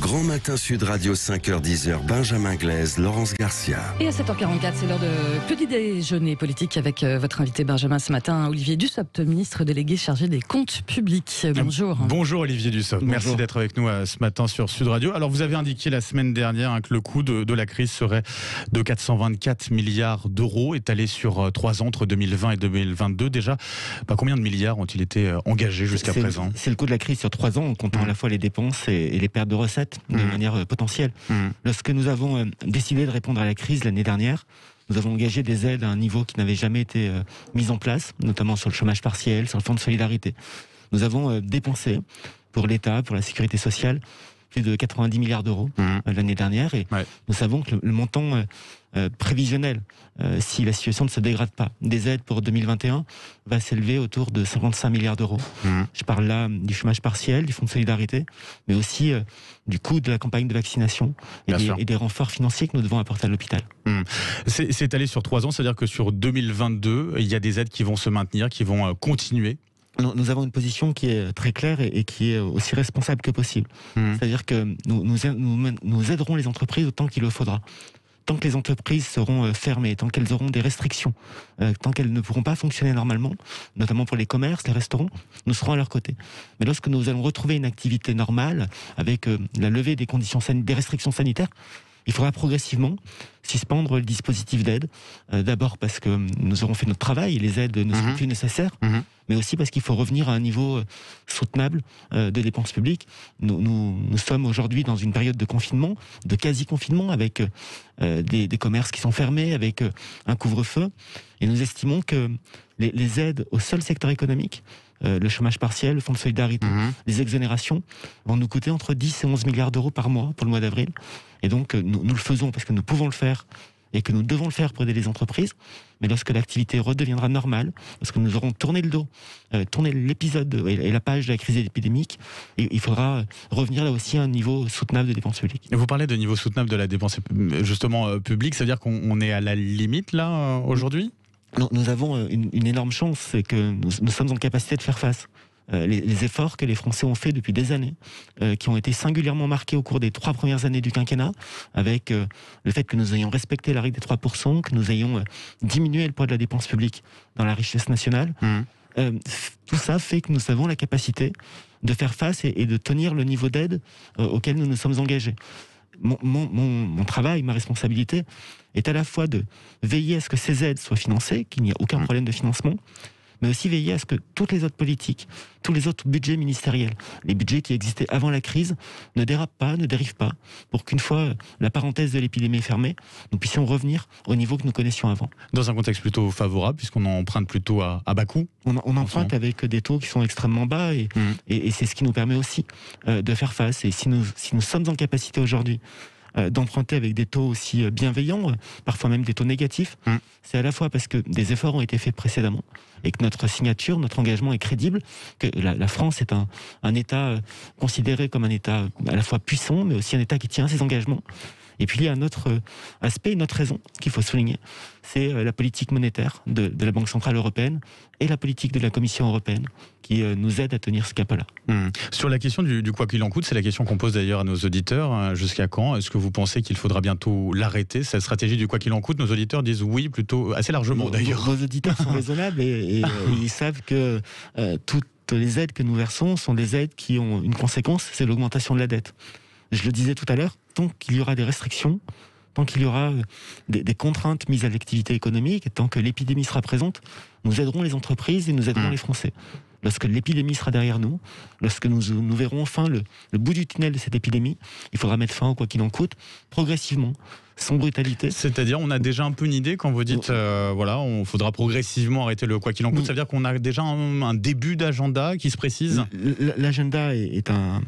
Grand Matin Sud Radio 5h-10h, Benjamin Glaise, Laurence Garcia. Et à 7h44, c'est l'heure de petit déjeuner politique avec votre invité Benjamin ce matin, Olivier Dussopt, ministre délégué chargé des comptes publics. Bonjour. Bonjour Olivier Dussopt, merci d'être avec nous ce matin sur Sud Radio. Alors vous avez indiqué la semaine dernière que le coût de la crise serait de 424 milliards d'euros, étalé sur 3 ans entre 2020 et 2022. Déjà, combien de milliards ont-ils été engagés jusqu'à présent ? C'est le coût de la crise sur 3 ans, en comptant à la fois les dépenses et les pertes de recettes de manière potentielle. Lorsque nous avons décidé de répondre à la crise l'année dernière, nous avons engagé des aides à un niveau qui n'avait jamais été mis en place, notamment sur le chômage partiel, sur le fonds de solidarité. Nous avons dépensé pour l'État, pour la sécurité sociale, plus de 90 milliards d'euros l'année dernière. Et nous savons que le montant prévisionnel, si la situation ne se dégrade pas, des aides pour 2021 va s'élever autour de 55 milliards d'euros. Je parle là du chômage partiel, du fonds de solidarité, mais aussi du coût de la campagne de vaccination et des renforts financiers que nous devons apporter à l'hôpital. C'est étalé sur 3 ans, c'est-à-dire que sur 2022, il y a des aides qui vont se maintenir, qui vont continuer. Nous avons une position qui est très claire et qui est aussi responsable que possible. C'est-à-dire que nous aiderons les entreprises autant qu'il le faudra. Tant que les entreprises seront fermées, tant qu'elles auront des restrictions, tant qu'elles ne pourront pas fonctionner normalement, notamment pour les commerces, les restaurants, nous serons à leur côté. Mais lorsque nous allons retrouver une activité normale, avec la levée des restrictions sanitaires, il faudra progressivement suspendre le dispositif d'aide. D'abord parce que nous aurons fait notre travail et les aides ne seront plus nécessaires, mais aussi parce qu'il faut revenir à un niveau soutenable de dépenses publiques. Nous sommes aujourd'hui dans une période de confinement, de quasi-confinement, avec des commerces qui sont fermés, avec un couvre-feu. Et nous estimons que les aides au seul secteur économique, le chômage partiel, le fonds de solidarité, les exonérations, vont nous coûter entre 10 et 11 milliards d'euros par mois pour le mois d'avril. Et donc, nous le faisons parce que nous pouvons le faire et que nous devons le faire pour aider les entreprises. Mais lorsque l'activité redeviendra normale, lorsque nous aurons tourné le dos, tourné l'épisode et la page de la crise épidémique, il faudra revenir là aussi à un niveau soutenable de dépenses publiques. Vous parlez de niveau soutenable de la dépense justement publique, ça veut dire qu'on est à la limite là aujourd'hui ? Nous avons une énorme chance, c'est que nous sommes en capacité de faire face. Les efforts que les Français ont fait depuis des années, qui ont été singulièrement marqués au cours des 3 premières années du quinquennat, avec le fait que nous ayons respecté la règle des 3%, que nous ayons diminué le poids de la dépense publique dans la richesse nationale. Tout ça fait que nous avons la capacité de faire face et de tenir le niveau d'aide auquel nous nous sommes engagés. Mon travail, ma responsabilité est à la fois de veiller à ce que ces aides soient financées, qu'il n'y ait aucun problème de financement, mais aussi veiller à ce que toutes les autres politiques, tous les autres budgets ministériels, les budgets qui existaient avant la crise, ne dérapent pas, ne dérivent pas, pour qu'une fois la parenthèse de l'épidémie fermée, nous puissions revenir au niveau que nous connaissions avant. Dans un contexte plutôt favorable, puisqu'on emprunte plutôt à bas coût. On emprunte avec des taux qui sont extrêmement bas et c'est ce qui nous permet aussi de faire face. Et si nous sommes en capacité aujourd'hui d'emprunter avec des taux aussi bienveillants, parfois même des taux négatifs, c'est à la fois parce que des efforts ont été faits précédemment et que notre signature, notre engagement est crédible, que la France est un État considéré comme un État à la fois puissant, mais aussi un État qui tient à ses engagements. Et puis il y a un autre aspect, une autre raison qu'il faut souligner, c'est la politique monétaire de la Banque Centrale Européenne et la politique de la Commission Européenne qui nous aide à tenir ce cap-là. Sur la question du quoi qu'il en coûte, c'est la question qu'on pose d'ailleurs à nos auditeurs. Jusqu'à quand est-ce que vous pensez qu'il faudra bientôt l'arrêter, cette stratégie du quoi qu'il en coûte ? Nos auditeurs disent oui, plutôt assez largement d'ailleurs. Vos auditeurs sont raisonnables et ils savent que toutes les aides que nous versons sont des aides qui ont une conséquence, c'est l'augmentation de la dette. Je le disais tout à l'heure, tant qu'il y aura des restrictions, tant qu'il y aura des contraintes mises à l'activité économique, tant que l'épidémie sera présente, nous aiderons les entreprises et nous aiderons les Français. Lorsque l'épidémie sera derrière nous, lorsque nous verrons enfin le bout du tunnel de cette épidémie, il faudra mettre fin au quoi qu'il en coûte, progressivement, sans brutalité. C'est-à-dire, on a déjà un peu une idée quand vous dites, on faudra progressivement arrêter le quoi qu'il en coûte. Ça veut dire qu'on a déjà un début d'agenda qui se précise. L'agenda est un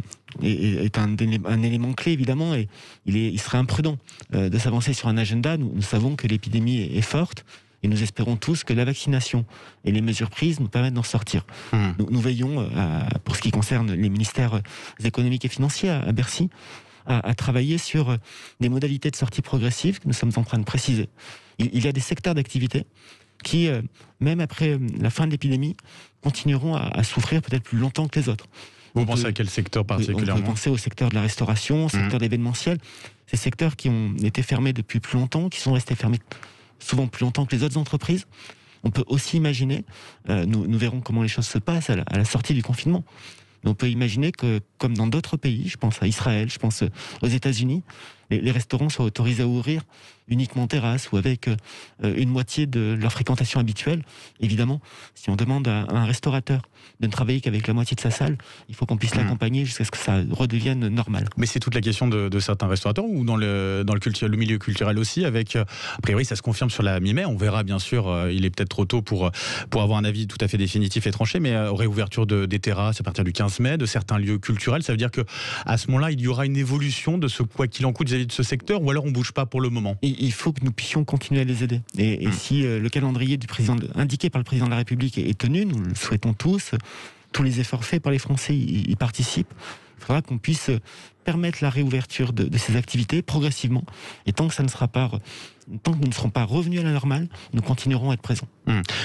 élément clé, évidemment, et il serait imprudent de s'avancer sur un agenda. Nous savons que l'épidémie est forte, et nous espérons tous que la vaccination et les mesures prises nous permettent d'en sortir. Nous veillons, pour ce qui concerne les ministères économiques et financiers à Bercy, à travailler sur des modalités de sortie progressive que nous sommes en train de préciser. Il y a des secteurs d'activité qui, même après la fin de l'épidémie, continueront à souffrir peut-être plus longtemps que les autres. Vous pensez à quel secteur particulièrement? On peut penser au secteur de la restauration, au secteur de l'événementiel. Ces secteurs qui ont été fermés depuis plus longtemps, qui sont restés fermés souvent plus longtemps que les autres entreprises. On peut aussi imaginer, nous verrons comment les choses se passent à la sortie du confinement. Mais on peut imaginer que, comme dans d'autres pays, je pense à Israël, je pense aux États-Unis, les restaurants soient autorisés à ouvrir uniquement en terrasse ou avec une moitié de leur fréquentation habituelle. Évidemment, si on demande à un restaurateur de ne travailler qu'avec la moitié de sa salle, il faut qu'on puisse l'accompagner jusqu'à ce que ça redevienne normal. Mais c'est toute la question de certains restaurateurs ou dans le milieu culturel aussi, avec, a priori, ça se confirme sur la mi-mai. On verra, bien sûr, il est peut-être trop tôt pour avoir un avis tout à fait définitif et tranché, mais réouverture des terrasses à partir du 15 mai, de certains lieux culturels, ça veut dire qu'à ce moment-là, il y aura une évolution de ce quoi qu'il en coûte vis-à-vis de ce secteur, ou alors on ne bouge pas pour le moment? Il faut que nous puissions continuer à les aider. Et si le calendrier indiqué par le président de la République est tenu, nous le souhaitons tous les efforts faits par les Français y participent. Il faudra qu'on puisse permettre la réouverture de ces activités progressivement. Et tant que nous ne serons pas revenus à la normale, nous continuerons à être présents.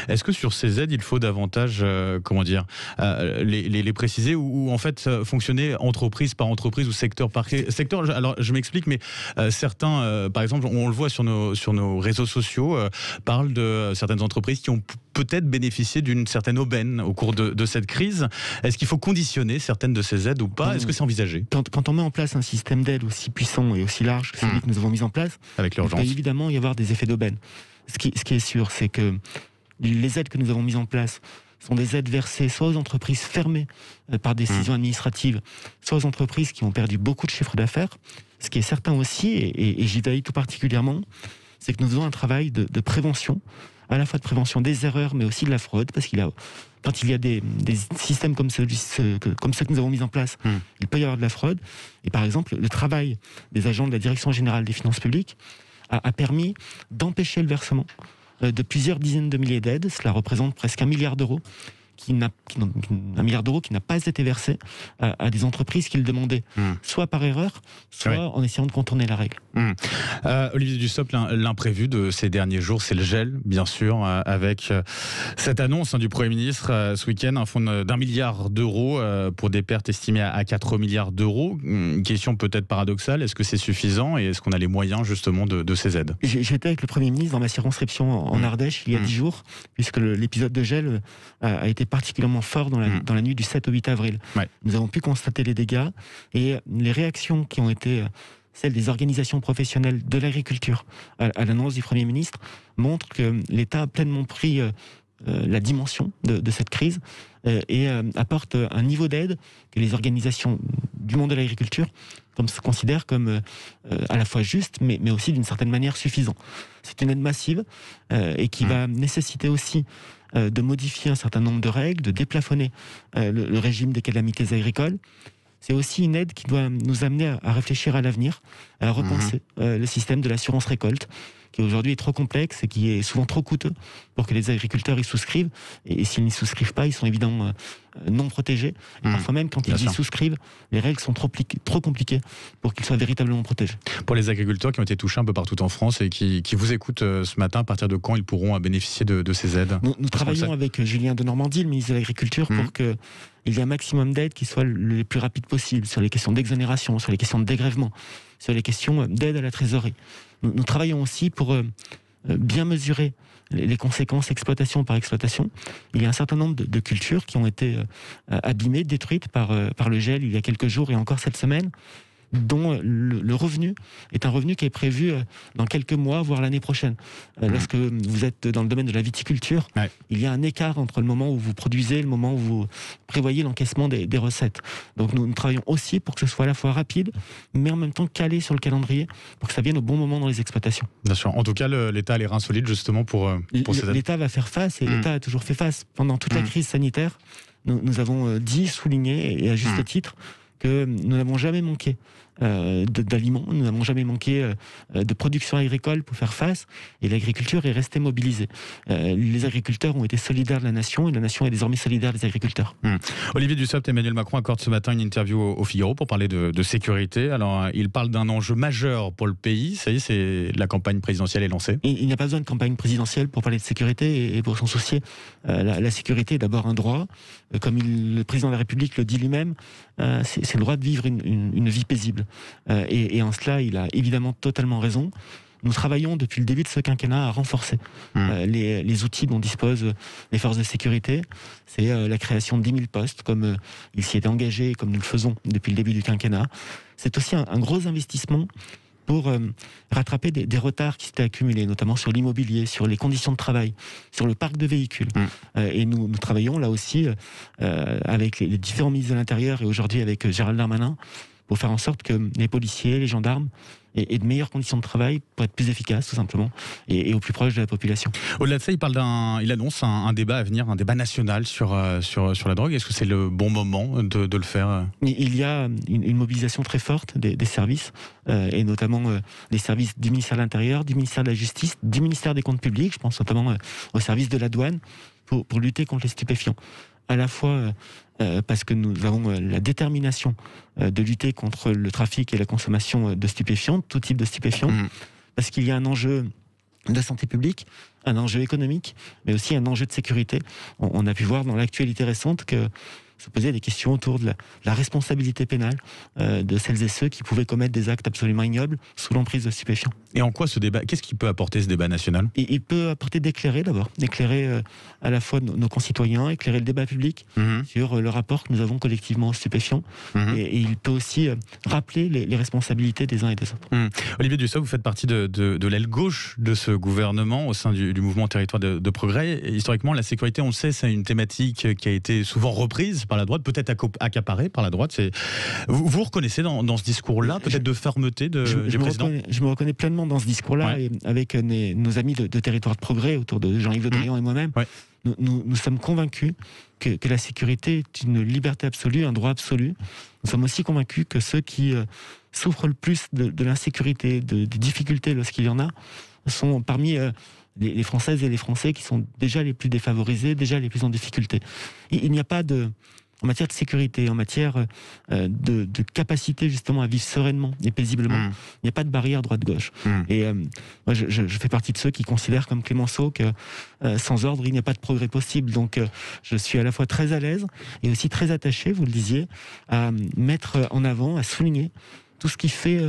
Est-ce que sur ces aides, il faut davantage, les préciser ou en fait fonctionner entreprise par entreprise ou secteur par secteur? Alors je m'explique, mais certains, par exemple, on le voit sur nos réseaux sociaux, parlent de certaines entreprises qui ont peut-être bénéficié d'une certaine aubaine au cours de cette crise. Est-ce qu'il faut conditionner certaines de ces aides ou pas? Est-ce que c'est envisagé? Quand on met en place un système d'aide aussi puissant et aussi large que celui que nous avons mis en place, avec l'urgence, il peut évidemment y avoir des effets d'aubaine. Ce qui est sûr, c'est que les aides que nous avons mises en place sont des aides versées soit aux entreprises fermées par décision administrative, soit aux entreprises qui ont perdu beaucoup de chiffre d'affaires. Ce qui est certain aussi, et j'y veille tout particulièrement, c'est que nous faisons un travail de prévention, à la fois de prévention des erreurs, mais aussi de la fraude, parce quand il y a des systèmes comme ceux que nous avons mis en place, il peut y avoir de la fraude. Et par exemple, le travail des agents de la Direction générale des finances publiques a permis d'empêcher le versement de plusieurs dizaines de milliers d'aides. Cela représente presque 1 milliard d'euros qui n'a pas été versé à des entreprises qui le demandaient, soit par erreur, soit en essayant de contourner la règle. Olivier Dussopt, l'imprévu de ces derniers jours, c'est le gel, bien sûr, avec cette annonce du Premier ministre ce week-end, un fonds d'1 milliard d'euros pour des pertes estimées à 4 milliards d'euros. Une question peut-être paradoxale, est-ce que c'est suffisant et est-ce qu'on a les moyens justement de ces aides? J'étais avec le Premier ministre dans ma circonscription en Ardèche il y a 10 jours, puisque l'épisode de gel a été particulièrement fort dans la nuit du 7 au 8 avril. Ouais. Nous avons pu constater les dégâts et les réactions qui ont été celles des organisations professionnelles de l'agriculture à l'annonce du Premier ministre montrent que l'État a pleinement pris la dimension de cette crise et apporte un niveau d'aide que les organisations du monde de l'agriculture considèrent comme à la fois juste, mais aussi d'une certaine manière suffisant. C'est une aide massive et qui va nécessiter aussi de modifier un certain nombre de règles, de déplafonner le régime des calamités agricoles. C'est aussi une aide qui doit nous amener à réfléchir à l'avenir, à repenser le système de l'assurance récolte, qui aujourd'hui est trop complexe et qui est souvent trop coûteux pour que les agriculteurs y souscrivent. Et s'ils n'y souscrivent pas, ils sont évidemment non protégés. Et parfois même, quand ils y souscrivent, les règles sont trop compliquées pour qu'ils soient véritablement protégés. Pour les agriculteurs qui ont été touchés un peu partout en France et qui vous écoutent ce matin, à partir de quand ils pourront bénéficier de ces aides? Nous travaillons avec Julien Denormandie, le ministre de l'Agriculture, pour qu'il y ait un maximum d'aides qui soient les plus rapides possibles sur les questions d'exonération, sur les questions de dégrèvement, sur les questions d'aide à la trésorerie. Nous travaillons aussi pour bien mesurer les conséquences exploitation par exploitation. Il y a un certain nombre de cultures qui ont été abîmées, détruites par le gel il y a quelques jours et encore cette semaine, dont le revenu est un revenu qui est prévu dans quelques mois, voire l'année prochaine. Lorsque vous êtes dans le domaine de la viticulture, il y a un écart entre le moment où vous produisez et le moment où vous prévoyez l'encaissement des recettes. Donc nous travaillons aussi pour que ce soit à la fois rapide, mais en même temps calé sur le calendrier, pour que ça vienne au bon moment dans les exploitations. Bien sûr. En tout cas, l'État a les reins solides justement pour ces aides. L'État va faire face, et l'État a toujours fait face. Pendant toute la crise sanitaire, nous avons souligné, et à juste titre, que nous n'avons jamais manqué d'aliments, nous n'avons jamais manqué de production agricole pour faire face, et l'agriculture est restée mobilisée. Les agriculteurs ont été solidaires de la nation, et la nation est désormais solidaire des agriculteurs. Olivier Dussopt, Emmanuel Macron accorde ce matin une interview au Figaro pour parler de sécurité. Alors, il parle d'un enjeu majeur pour le pays. Ça y est, la campagne présidentielle est lancée. Il n'y a pas besoin de campagne présidentielle pour parler de sécurité et pour s'en soucier. La sécurité est d'abord un droit. Comme le président de la République le dit lui-même, c'est le droit de vivre une vie paisible. Et en cela, il a évidemment totalement raison. Nous travaillons depuis le début de ce quinquennat à renforcer les outils dont disposent les forces de sécurité. C'est la création de 10 000 postes, comme il s'y était engagé et comme nous le faisons depuis le début du quinquennat. C'est aussi un gros investissement pour rattraper des retards qui s'étaient accumulés, notamment sur l'immobilier, sur les conditions de travail, sur le parc de véhicules. Et nous travaillons là aussi avec les différents ministres de l'Intérieur et aujourd'hui avec Gérald Darmanin pour faire en sorte que les policiers, les gendarmes aient de meilleures conditions de travail pour être plus efficaces, tout simplement, et au plus proche de la population. Au-delà de ça, il annonce un débat à venir, un débat national sur la drogue. Est-ce que c'est le bon moment de le faire ? Il y a une mobilisation très forte des services, et notamment des services du ministère de l'Intérieur, du ministère de la Justice, du ministère des Comptes publics, je pense notamment au service de la douane, pour lutter contre les stupéfiants. À la fois parce que nous avons la détermination de lutter contre le trafic et la consommation de stupéfiants, tout type de stupéfiants, parce qu'il y a un enjeu de santé publique, un enjeu économique, mais aussi un enjeu de sécurité. On a pu voir dans l'actualité récente que se posaient des questions autour de la responsabilité pénale de celles et ceux qui pouvaient commettre des actes absolument ignobles sous l'emprise de stupéfiants. Et en quoi ce débat, qu'est-ce qu'il peut apporter ce débat national ? Il peut apporter d'éclairer d'abord, d'éclairer à la fois nos concitoyens, éclairer le débat public sur le rapport que nous avons collectivement aux stupéfiants, et il peut aussi rappeler les responsabilités des uns et des autres. Olivier Dussopt, vous faites partie de l'aile gauche de ce gouvernement au sein du mouvement Territoire de Progrès. Et historiquement, la sécurité, on le sait, c'est une thématique qui a été souvent reprise par la droite, peut-être accaparée par la droite. Vous reconnaissez dans ce discours-là, peut-être de fermeté du président ? Je me reconnais pleinement dans ce discours-là, et avec nos amis de Territoire de Progrès, autour de Jean-Yves Le Drian et moi-même, nous sommes convaincus que la sécurité est une liberté absolue, un droit absolu. Nous sommes aussi convaincus que ceux qui souffrent le plus de l'insécurité, des difficultés lorsqu'il y en a, sont parmi les Françaises et les Français qui sont déjà les plus défavorisés, déjà les plus en difficulté. Il n'y a pas en matière de sécurité, en matière de capacité justement à vivre sereinement et paisiblement, il n'y a pas de barrière droite-gauche. Et moi, je fais partie de ceux qui considèrent, comme Clémenceau, que sans ordre, il n'y a pas de progrès possible. Donc, je suis à la fois très à l'aise et aussi très attaché, vous le disiez, à mettre en avant, à souligner tout ce qui fait,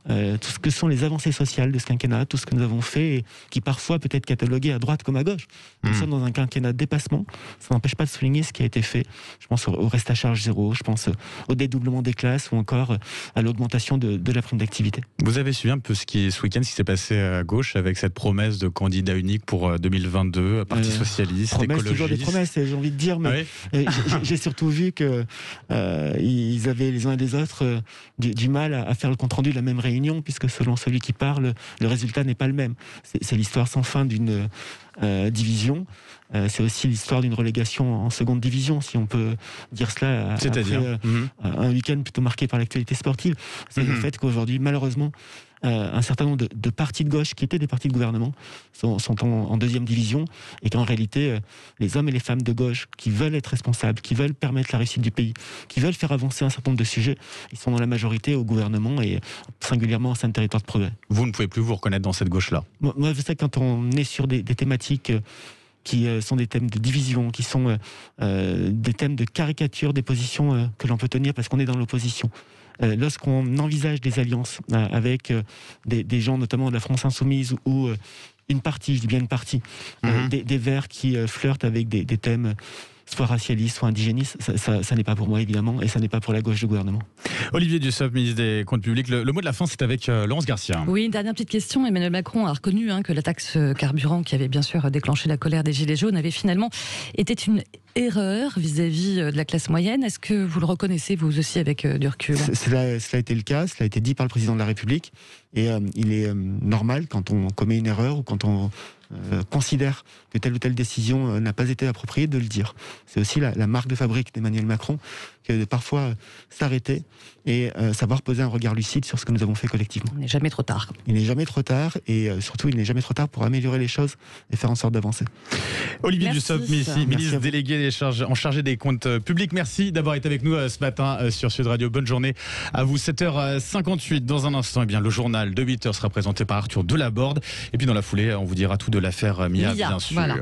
tout ce que sont les avancées sociales de ce quinquennat, tout ce que nous avons fait, et qui parfois peut être catalogué à droite comme à gauche. Nous sommes dans un quinquennat de dépassement, ça n'empêche pas de souligner ce qui a été fait. Je pense au reste à charge zéro, je pense au dédoublement des classes, ou encore à l'augmentation de la prime d'activité. Vous avez suivi un peu ce week-end, ce qui s'est passé à gauche, avec cette promesse de candidat unique pour 2022, Parti Socialiste, écologiste. Toujours des promesses, j'ai envie de dire, mais j'ai surtout vu que ils avaient les uns et les autres du mal à faire le compte-rendu de la même réunion, puisque selon celui qui parle, le résultat n'est pas le même. C'est l'histoire sans fin d'une division. C'est aussi l'histoire d'une relégation en seconde division, si on peut dire cela. C'est-à-dire un week-end plutôt marqué par l'actualité sportive. C'est le fait qu'aujourd'hui, malheureusement, un certain nombre de partis de gauche qui étaient des partis de gouvernement sont en deuxième division, et qu'en réalité les hommes et les femmes de gauche qui veulent être responsables, qui veulent permettre la réussite du pays, qui veulent faire avancer un certain nombre de sujets, ils sont dans la majorité au gouvernement, et singulièrement au sein de Territoire de Progrès. Vous ne pouvez plus vous reconnaître dans cette gauche-là ? Moi, je sais que quand on est sur des thématiques qui sont des thèmes de division, qui sont des thèmes de caricature des positions que l'on peut tenir parce qu'on est dans l'opposition. Lorsqu'on envisage des alliances avec des gens, notamment de la France Insoumise, ou une partie, je dis bien une partie, des Verts qui flirtent avec des thèmes soit racialistes, soit indigénistes, ça n'est pas pour moi, évidemment, et ça n'est pas pour la gauche du gouvernement. Olivier Dussopt, ministre des Comptes publics, le mot de la fin, c'est avec Laurence Garcia. Oui, une dernière petite question. Emmanuel Macron a reconnu que la taxe carburant, qui avait bien sûr déclenché la colère des Gilets jaunes, avait finalement été une erreur vis-à-vis de la classe moyenne. Est-ce que vous le reconnaissez, vous aussi, avec du recul ? Cela a été le cas, cela a été dit par le président de la République, et il est normal, quand on commet une erreur, ou quand on considère que telle ou telle décision n'a pas été appropriée, de le dire. C'est aussi la marque de fabrique d'Emmanuel Macron que de parfois s'arrêter et savoir poser un regard lucide sur ce que nous avons fait collectivement. Il n'est jamais trop tard. Il n'est jamais trop tard et surtout il n'est jamais trop tard pour améliorer les choses et faire en sorte d'avancer. Olivier Dussopt, ministre délégué en chargé des comptes publics, merci d'avoir été avec nous ce matin sur Sud Radio. Bonne journée à vous. 7h58 dans un instant. Eh bien, le journal de 8h sera présenté par Arthur Delaborde et puis dans la foulée on vous dira tout de l'affaire Mia, bien sûr. Voilà.